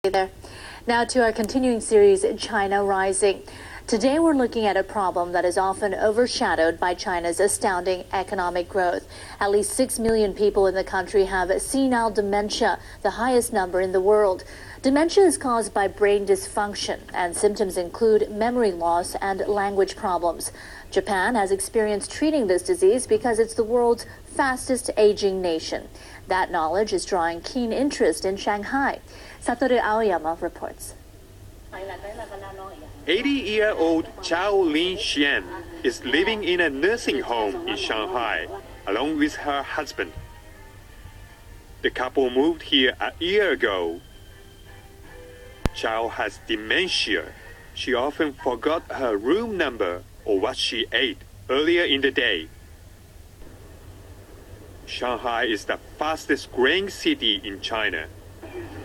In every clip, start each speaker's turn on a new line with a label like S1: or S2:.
S1: There. Now to our continuing series, China Rising. Today we're looking at a problem that is often overshadowed by China's astounding economic growth. At least 6 million people in the country have senile dementia, the highest number in the world. Dementia is caused by brain dysfunction, and symptoms include memory loss and language problems. Japan has experienced treating this disease because it's the world's fastest aging nation. That knowledge is drawing keen interest in Shanghai. Satoru Aoyama reports.
S2: 80-year-old Chao Lin Xian is living in a nursing home in Shanghai, along with her husband. The couple moved here a year ago. Chao has dementia. She often forgot her room number or what she ate earlier in the day. Shanghai is the fastest growing city in China.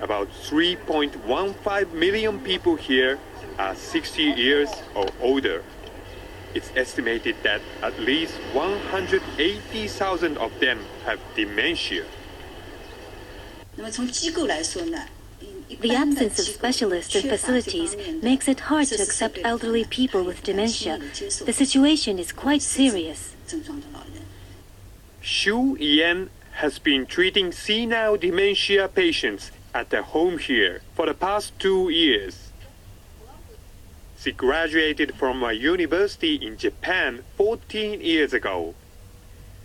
S2: About 3.15 million people here are 60 years or older. It's estimated that at least 180,000 of them have dementia.
S3: The absence of specialists and facilities makes it hard to accept elderly people with dementia. The situation is quite serious.
S2: Xu Yan has been treating senile dementia patients at the home here for the past 2 years. She graduated from a university in Japan 14 years ago,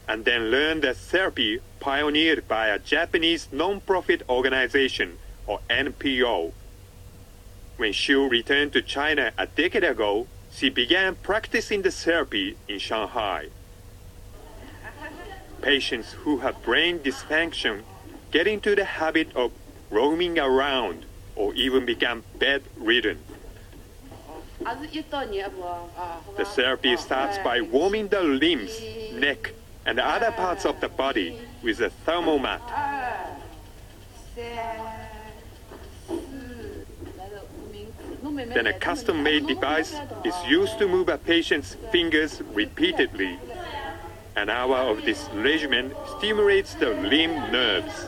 S2: and then learned the therapy pioneered by a Japanese non-profit organization, or NPO. When Xu returned to China a decade ago, she began practicing the therapy in Shanghai. Patients who have brain dysfunction get into the habit of roaming around or even become bedridden. The therapy starts by warming the limbs, neck, and other parts of the body with a thermal mat. Then a custom-made device is used to move a patient's fingers repeatedly. An hour of this regimen stimulates the limb nerves.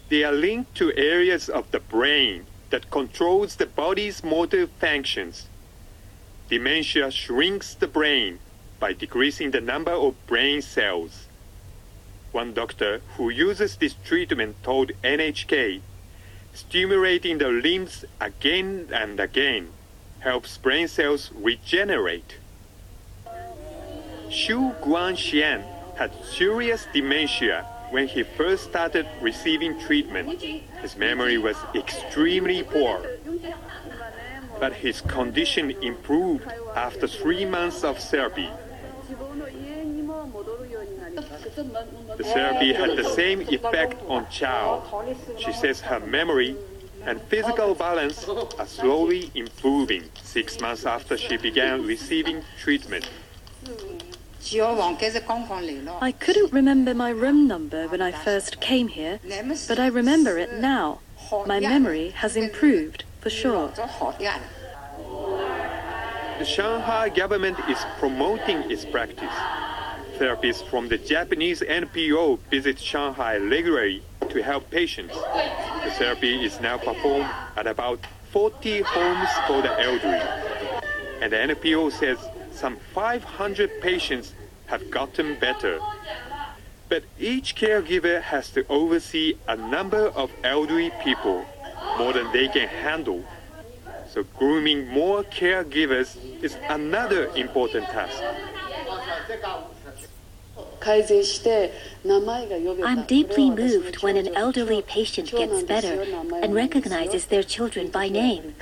S2: They are linked to areas of the brain that controls the body's motor functions. Dementia shrinks the brain by decreasing the number of brain cells. One doctor who uses this treatment told NHK, stimulating the limbs again and again helps brain cells regenerate. Xu Guangxian had serious dementia when he first started receiving treatment. His memory was extremely poor, but his condition improved after 3 months of therapy. The therapy had the same effect on Chao. She says her memory and physical balance are slowly improving 6 months after she began receiving treatment.
S3: I couldn't remember my room number when I first came here, but I remember it now. My memory has improved, for sure.
S2: The Shanghai government is promoting its practice. Therapists from the Japanese NPO visit Shanghai regularly to help patients. The therapy is now performed at about 40 homes for the elderly. And the NPO says some 500 patients have gotten better. But each caregiver has to oversee a number of elderly people, more than they can handle. So grooming more caregivers is another important task.
S3: I'm deeply moved when an elderly patient gets better and recognizes their children by name.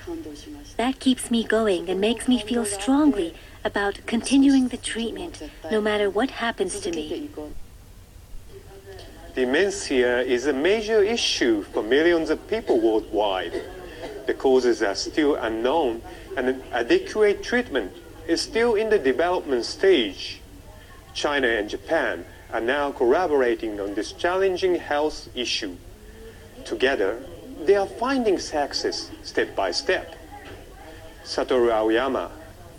S3: That keeps me going and makes me feel strongly about continuing the treatment, no matter what happens to me.
S2: Dementia is a major issue for millions of people worldwide. The causes are still unknown, and an adequate treatment is still in the development stage. China and Japan are now collaborating on this challenging health issue. Together, they are finding success step by step. Satoru Aoyama,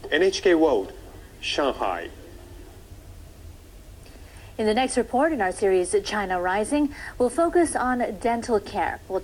S2: NHK World, Shanghai.
S1: In the next report in our series, China Rising, we'll focus on dental care. We'll